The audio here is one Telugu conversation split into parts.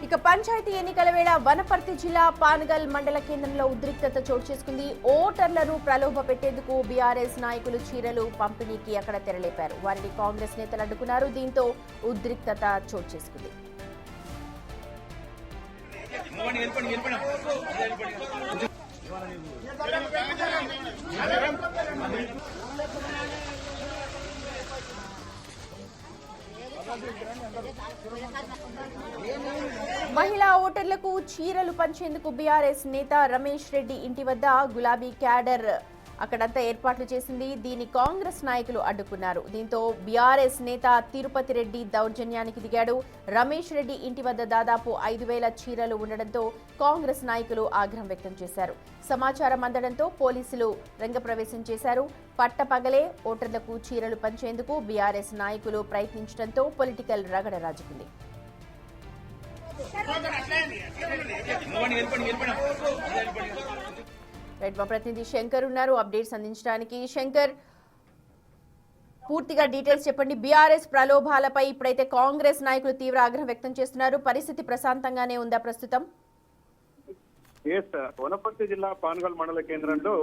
ఇక పంచాయతీ ఎన్నికల వేళ వనపర్తి జిల్లా పానగల్ మండల కేంద్రంలో ఉద్రిక్తత చోటు చేసుకుంది. ఓటర్లను ప్రలోభ పెట్టేందుకు బీఆర్ఎస్ నాయకులు చీరలు పంపిణీకి అక్కడ తెరలేపారు. వారిని కాంగ్రెస్ నేతలు అడ్డుకున్నారు. దీంతో ఉద్రిక్తత చోటు చేసుకుంది. మహిళా ఓటర్లకు చీరలు పంచేందుకు బీఆర్ఎస్ నేత రమేష్ రెడ్డి ఇంటి వద్ద గులాబీ క్యాడర్ అక్కడంతా ఏర్పాట్లు చేసింది. దీని కాంగ్రెస్ నాయకులు అడ్డుకున్నారు. దీంతో బీఆర్ఎస్ నేత తిరుపతి రెడ్డి దౌర్జన్యానికి దిగాడు. రమేష్ రెడ్డి ఇంటి వద్ద దాదాపు 5,000 చీరలు ఉండడంతో కాంగ్రెస్ నాయకులు ఆగ్రహం వ్యక్తం చేశారు. సమాచారం అందడంతో పోలీసులు రంగప్రవేశం చేశారు. పట్టపగలే ఓటర్లకు చీరలు పంచేందుకు బీఆర్ఎస్ నాయకులు ప్రయత్నించడంతో పొలిటికల్ రగడ రాజుకుంది. రైట్, మా ప్రతినిధి శంకర్ ఉన్నారు అప్డేట్స్ అందించడానికి. శంకర్, పూర్తిగా డీటెయిల్స్ చెప్పండి. బీఆర్ఎస్ ప్రలోభాలపై ఇప్పుడైతే కాంగ్రెస్ నాయకులు తీవ్ర ఆగ్రహం వ్యక్తం చేస్తున్నారు. పరిస్థితి ప్రశాంతంగానే ఉందా ప్రస్తుతం? వనపర్తి జిల్లా పానగల్ మండల కేంద్రంలో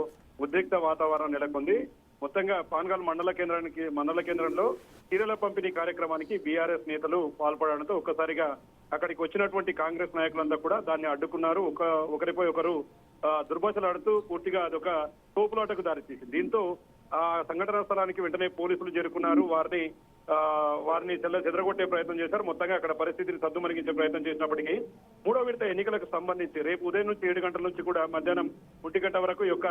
ఉద్రిక్త వాతావరణం నెలకొంది. మొత్తంగా పానగల్ మండల కేంద్రంలో చీరల పంపిణీ కార్యక్రమానికి బీఆర్ఎస్ నేతలు పాల్పడడంతో ఒక్కసారిగా అక్కడికి వచ్చినటువంటి కాంగ్రెస్ నాయకులంతా కూడా దాన్ని అడ్డుకున్నారు. ఒకరిపై ఒకరు దుర్భాషలాడుతూ పూర్తిగా అదొక తోపులాటకు దారితీసింది. దీంతో ఆ సంఘటనా స్థలానికి వెంటనే పోలీసులు చేరుకున్నారు. వారిని చెదరగొట్టే ప్రయత్నం చేశారు. మొత్తంగా అక్కడ పరిస్థితిని సద్దుమణిగించే ప్రయత్నం చేసినప్పటికీ మూడో విడత ఎన్నికలకు సంబంధించి రేపు ఉదయం నుంచి 7 గంటల నుంచి కూడా మధ్యాహ్నం 1 గంట వరకు ఈ యొక్క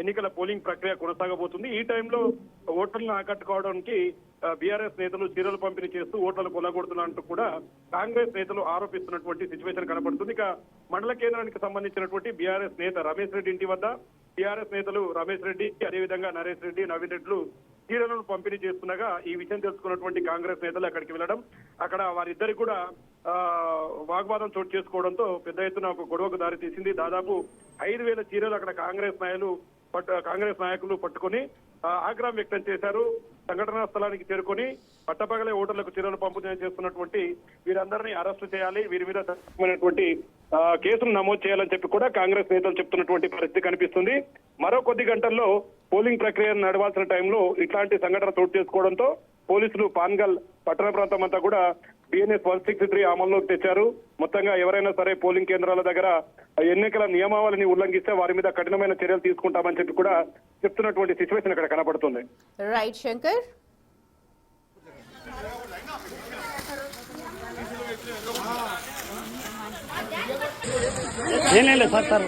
ఎన్నికల పోలింగ్ ప్రక్రియ కొనసాగబోతుంది. ఈ టైంలో ఓటర్లను ఆకట్టుకోవడానికి బీఆర్ఎస్ నేతలు చీరలు పంపిణీ చేస్తూ ఓట్లను కొల్లగొడుతున్నట్టు కూడా కాంగ్రెస్ నేతలు ఆరోపిస్తున్నటువంటి సిచ్యువేషన్ కనపడుతుంది. ఇక మండల కేంద్రానికి సంబంధించినటువంటి బీఆర్ఎస్ నేత రమేష్ రెడ్డి ఇంటి వద్ద బీఆర్ఎస్ నేతలు రమేష్ రెడ్డి, అదేవిధంగా నరేష్ రెడ్డి, నవీన్ రెడ్డిలు చీరలను పంపిణీ చేస్తుండగా ఈ విషయం తెలుసుకున్నటువంటి కాంగ్రెస్ నేతలు అక్కడికి వెళ్లడం, అక్కడ వారిద్దరికి కూడా వాగ్వాదం చోటు చేసుకోవడంతో పెద్ద ఎత్తున ఒక గొడవకు దారి తీసింది. దాదాపు 5,000 చీరలు అక్కడ కాంగ్రెస్ నాయకులు పట్టుకొని ఆగ్రహం వ్యక్తం చేశారు. సంఘటనా స్థలానికి చేరుకొని పట్టపగలే ఓటర్లకు చీరలు పంపిణీ చేస్తున్నటువంటి వీరందరినీ అరెస్టు చేయాలి, వీరి మీద కేసులు నమోదు చేయాలని చెప్పి కూడా కాంగ్రెస్ నేతలు చెప్తున్నటువంటి పరిస్థితి కనిపిస్తుంది. మరో కొద్ది గంటల్లో పోలింగ్ ప్రక్రియ నడవాల్సిన టైంలో ఇట్లాంటి సంఘటన చోటు చేసుకోవడంతో పోలీసులు పాన్గల్ పట్టణ ప్రాంతం అంతా కూడా BNS 163 అమల్లోకి తెచ్చారు. మొత్తంగా ఎవరైనా సరే పోలింగ్ కేంద్రాల దగ్గర ఎన్నికల నియమావళిని ఉల్లంఘిస్తే వారి మీద కఠినమైన చర్యలు తీసుకుంటామని చెప్పి కూడా చెప్తున్నటువంటి సిచ్యువేషన్ ఇక్కడ కనబడుతుంది. రైట్ శంకర్. ఏం లేదు సార్